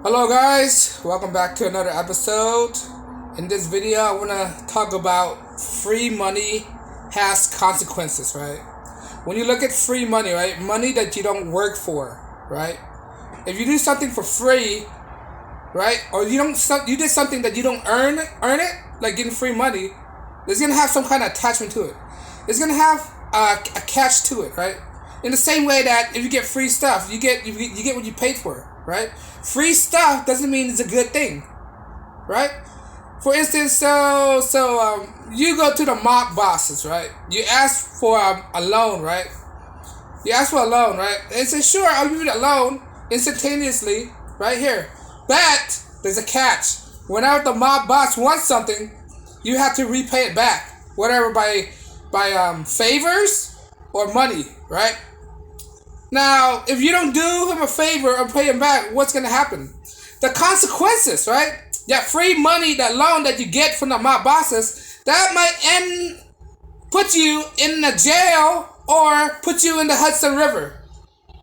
Hello guys, welcome back to another episode. In this video I want to talk about free money has consequences, right? When you look at free money, right? Money that you don't work for, right? If you do something for free, right? Or you did something that you don't earn it, like getting free money, it's going to have some kind of attachment to it. It's going to have a catch to it, right? In the same way that if you get free stuff, you get what you paid for, right? Free stuff doesn't mean it's a good thing, right? For instance, you go to the mob bosses, right? You ask for a loan, right? You ask for a loan, right? They say, sure, I'll give you the loan instantaneously, right here. But there's a catch. Whenever the mob boss wants something, you have to repay it back, whatever by favors or money, right? Now, if you don't do him a favor or pay him back, what's going to happen? The consequences, right? That free money, that loan that you get from the mob bosses, that might put you in the jail or put you in the Hudson River,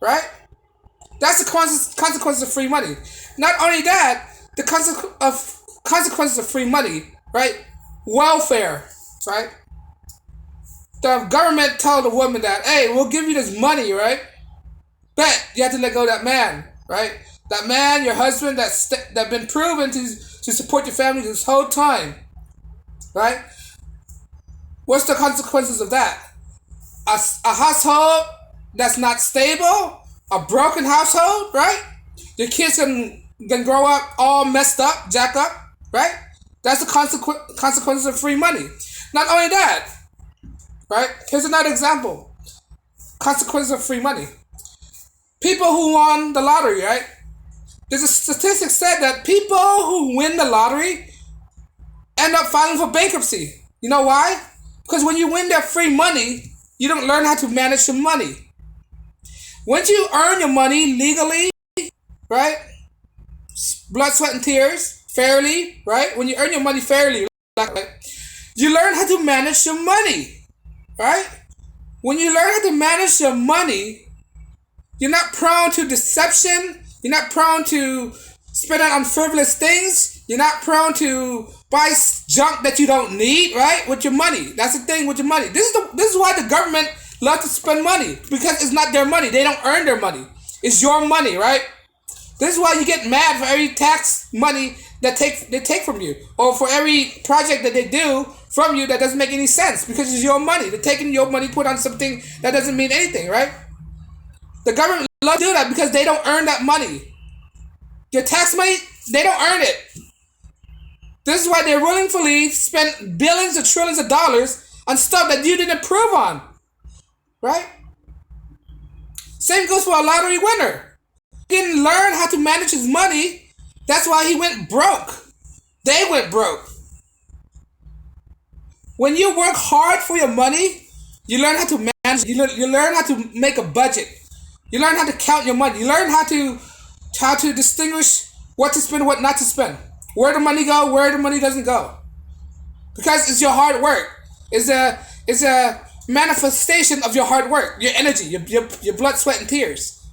right? That's the consequences of free money. Not only that, the consequences of free money, right? Welfare, right? The government told the woman that, hey, we'll give you this money, right? But you have to let go of that man, right? That man, your husband, that been proven to support your family this whole time, right? What's the consequences of that? A household that's not stable, a broken household, right? Your kids can grow up all messed up, jacked up, right? That's the consequences of free money. Not only that, right? Here's another example. Consequences of free money. People who won the lottery, right? There's a statistic said that people who win the lottery end up filing for bankruptcy. You know why? Because when you win that free money, you don't learn how to manage your money. Once you earn your money legally, right? Blood, sweat, and tears, fairly, right? When you earn your money fairly, right? You learn how to manage your money, right? When you learn how to manage your money, you're not prone to deception. You're not prone to spend it on frivolous things. You're not prone to buy junk that you don't need, right? With your money. That's the thing with your money. This is why the government loves to spend money. Because it's not their money. They don't earn their money. It's your money, right? This is why you get mad for every tax money that they take from you. Or for every project that they do from you that doesn't make any sense. Because it's your money. They're taking your money, put on something that doesn't mean anything, right? The government loves to do that because they don't earn that money. Your tax money, they don't earn it. This is why they willingly spend billions or trillions of dollars on stuff that you didn't approve on. Right? Same goes for a lottery winner. He didn't learn how to manage his money. That's why he went broke. They went broke. When you work hard for your money, you learn how to manage. You learn how to make a budget. You learn how to count your money. You learn how to distinguish what to spend and what not to spend. Where the money go, where the money doesn't go. Because it's your hard work. It's a manifestation of your hard work, your energy, your blood, sweat, and tears.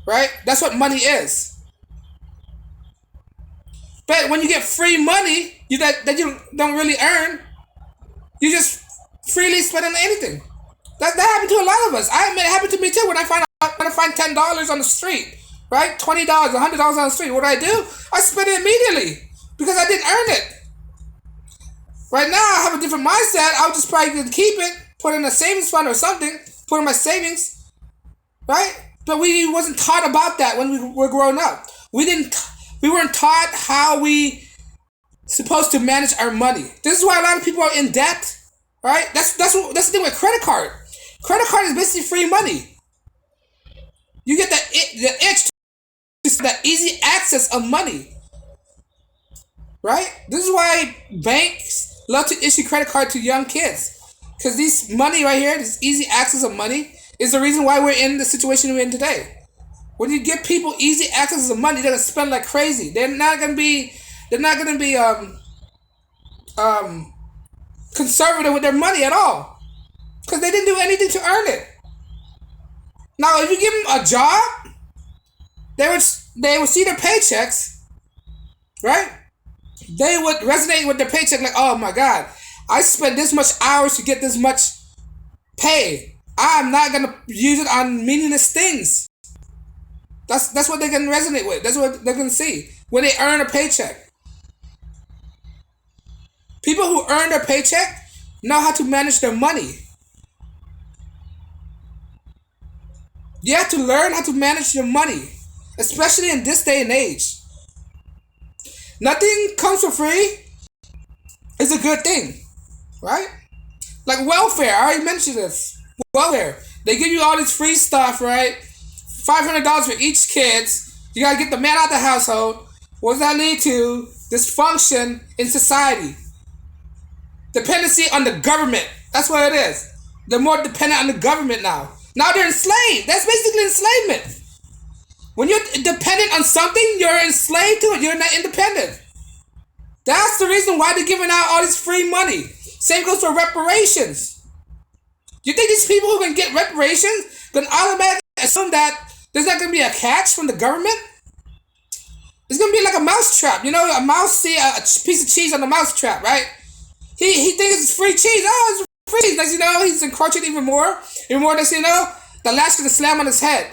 Right? That's what money is. But when you get free money that you don't really earn, you just freely spend on anything. That happened to a lot of us. I admit it happened to me too. When I find $10 on the street, right? $20, $100 on the street. What do? I spend it immediately because I didn't earn it. Right now, I have a different mindset. I would just probably keep it, put in a savings fund or something, put in my savings, right? But we wasn't taught about that when we were growing up. We weren't taught how we supposed to manage our money. This is why a lot of people are in debt, right? That's the thing with credit card. Credit card is basically free money. You get the itch to that easy access of money, right? This is why banks love to issue credit card to young kids, because this money right here, this easy access of money, is the reason why we're in the situation we're in today. When you give people easy access of money, they're gonna spend like crazy. They're not gonna be conservative with their money at all, because they didn't do anything to earn it. Now, if you give them a job, they would see their paychecks, right? They would resonate with their paycheck like, oh my God, I spent this much hours to get this much pay. I'm not gonna use it on meaningless things. That's what they're gonna resonate with. That's what they're gonna see when they earn a paycheck. People who earn their paycheck know how to manage their money. You have to learn how to manage your money, especially in this day and age. Nothing comes for free is a good thing, right? Like welfare, I already mentioned this. Welfare, they give you all this free stuff, right? $500 for each kid. You gotta get the man out of the household. What does that lead to? Dysfunction in society. Dependency on the government. That's what it is. They're more dependent on the government now. Now they're enslaved. That's basically enslavement. When you're dependent on something, you're enslaved to it. You're not independent. That's the reason why they're giving out all this free money. Same goes for reparations. You think these people who can get reparations can automatically assume that there's not going to be a catch from the government? It's going to be like a mouse trap. You know, a mouse see a piece of cheese on the mouse trap, right? He thinks it's free cheese. Oh, it's free cheese. Next you know, he's encroaching even more. Even more, next you know, the latch to the slam on his head.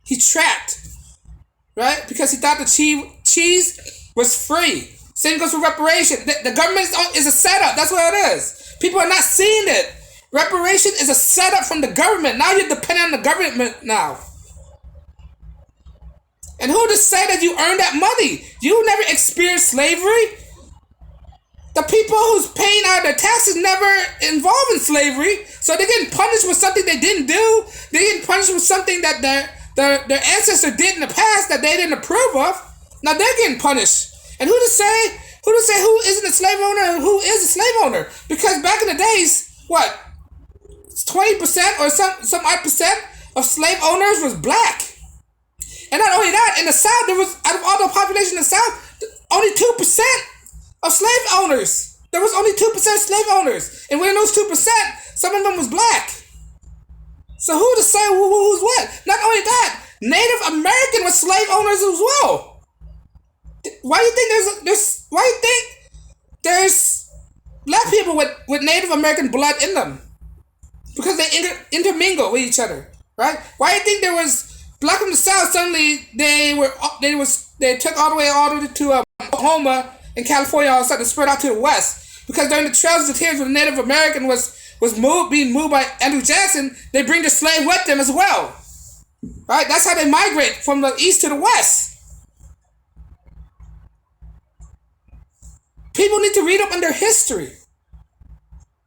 He's trapped. Right? Because he thought the cheese was free. Same goes for reparation. The government is a setup. That's what it is. People are not seeing it. Reparation is a setup from the government. Now you're dependent on the government now. And who to say that you earned that money? You never experienced slavery. The people who's paying out their taxes never involved in slavery. So they're getting punished with something they didn't do. They're getting punished with something that their ancestors did in the past that they didn't approve of. Now they're getting punished. And who to say who isn't a slave owner and who is a slave owner? Because back in the days, what? 20% or some odd percent of slave owners was black. And not only that, in the South, there was, out of all the population in the South, only 2% of slave owners. There was only 2% slave owners. And within those 2%, some of them was black. So who to say who's what? Not only that, Native American was slave owners as well. Why do you think there's black people with Native American blood in them? Because they intermingle with each other, right? Why do you think there was black from the South? Suddenly they took all the way to Oklahoma and California, all of a sudden spread out to the West. Because during the Trails of Tears, when the Native American was being moved by Andrew Jackson, they bring the slave with them as well, right? That's how they migrate from the East to the West. People need to read up on their history.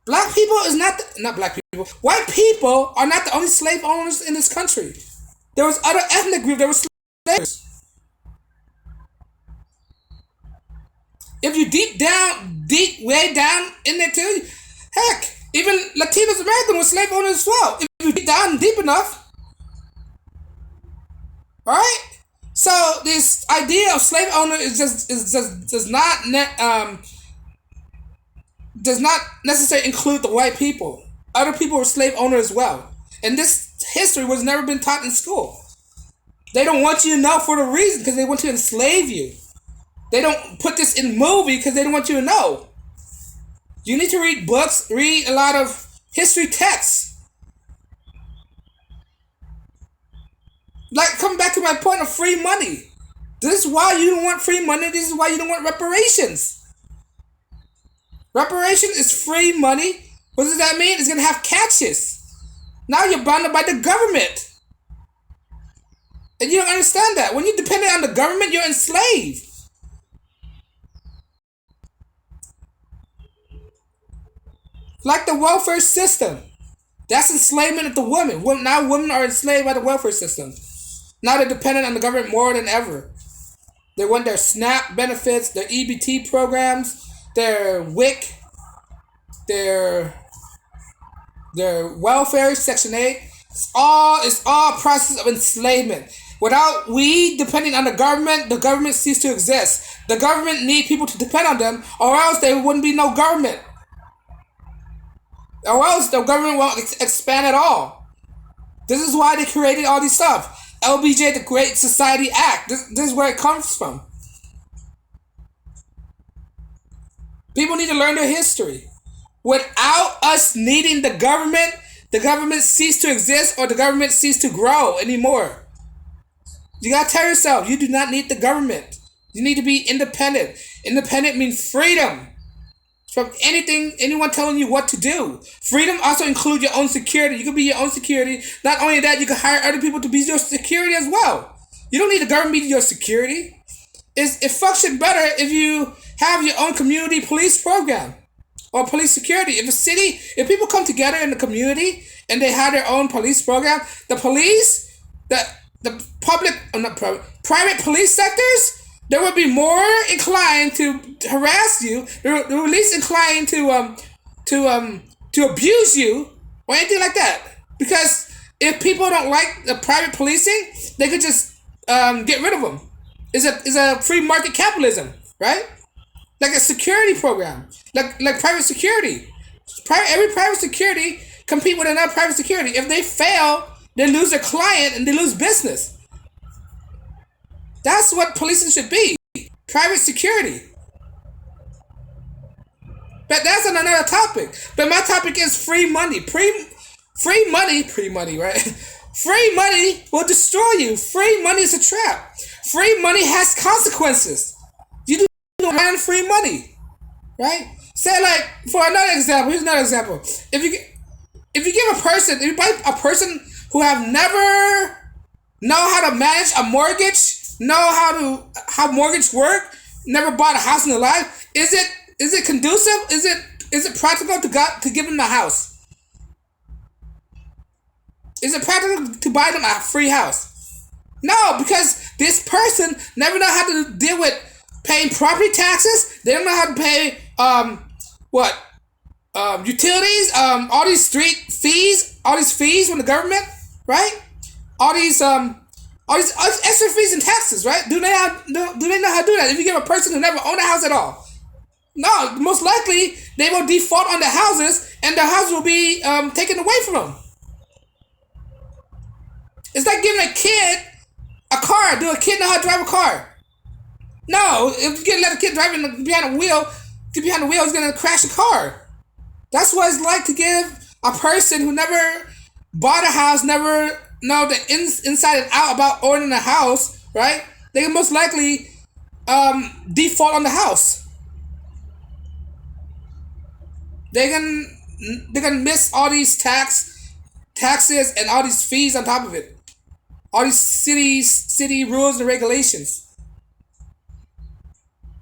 Black people is not black people. White people are not the only slave owners in this country. There was other ethnic groups. There were slaves. If you way down in there too, heck, even Latinos American was slave owners as well. If you deep down deep enough, all right. So this idea of slave owner does not necessarily include the white people. Other people were slave owners as well. And this history was never been taught in school. They don't want you to know for the reason because they want to enslave you. They don't put this in movie because they don't want you to know. You need to read books, read a lot of history texts. Like, coming back to my point of free money. This is why you don't want free money. This is why you don't want reparations. Reparation is free money. What does that mean? It's going to have catches. Now you're bounded by the government. And you don't understand that. When you're dependent on the government, you're enslaved. Like the welfare system. That's enslavement of the women. Now women are enslaved by the welfare system. Now they're dependent on the government more than ever. They want their SNAP benefits, their EBT programs, their WIC, their welfare, Section 8. It's all process of enslavement. Without we depending on the government ceases to exist. The government need people to depend on them, or else there wouldn't be no government. Or else the government won't expand at all. This is why they created all these stuff. LBJ, the Great Society Act. This is where it comes from. People need to learn their history. Without us needing the government ceased to exist or the government ceased to grow anymore. You gotta tell yourself, you do not need the government. You need to be independent. Independent means freedom from anyone telling you what to do. Freedom also includes your own security. You can be your own security. Not only that, you can hire other people to be your security as well. You don't need the government to be your security. It functions better if you have your own community police program or police security. If people come together in the community and they have their own police program, the police, the private police sectors, they will be more inclined to harass you. They're least inclined to abuse you or anything like that. Because if people don't like the private policing, they could just get rid of them. It's a free market capitalism, right? Like a security program, like private security. Every private security compete with another private security. If they fail, they lose their client and they lose business. That's what policing should be. Private security. But that's another topic. But my topic is free money. Free money, right? Free money will destroy you. Free money is a trap. Free money has consequences. You do not earn free money, right? Say like, for another example, here's another example. If you buy a person who have never know how to manage a mortgage, know how mortgage work, never bought a house in their life, is it conducive? Is it practical to give them a house? Is it practical to buy them a free house? No, because this person never know how to deal with paying property taxes. They don't know how to pay utilities, all these fees from the government, right? All these extra fees and taxes, right? Do they know how to do that? If you give a person who never owned a house at all, no, most likely they will default on the houses, and the house will be taken away from them. It's like giving a kid a car. Do a kid know how to drive a car? No, if you let a kid drive behind the wheel, he's gonna crash a car. That's what it's like to give a person who never bought a house, never know the inside and out about owning a house, right? They can most likely default on the house. They can miss all these taxes and all these fees on top of it. All these city rules and regulations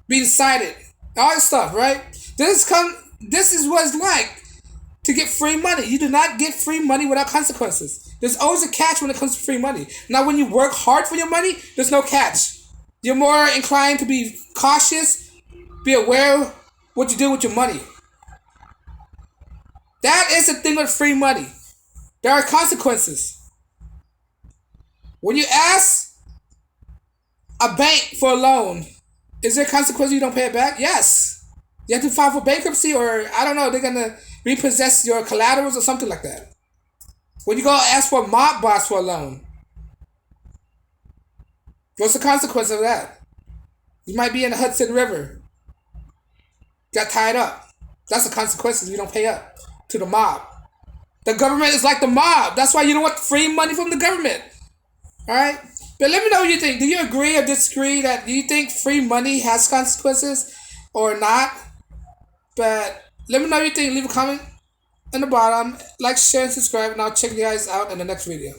being cited, all this stuff, right? This is what it's like to get free money. You do not get free money without consequences. There's always a catch when it comes to free money. Now, when you work hard for your money, there's no catch. You're more inclined to be cautious, be aware of what you do with your money. That is the thing with free money. There are consequences. When you ask a bank for a loan, is there consequences you don't pay it back? Yes. You have to file for bankruptcy, or I don't know, they're going to repossess your collaterals or something like that. When you go ask for a mob boss for a loan, what's the consequence of that? You might be in the Hudson River. Got tied up. That's the consequences if you don't pay up to the mob. The government is like the mob. That's why you don't want free money from the government. Alright? But let me know what you think. Do you agree or disagree do you think free money has consequences or not? But let me know what you think. Leave a comment in the bottom. Like, share, and subscribe. And I'll check you guys out in the next video.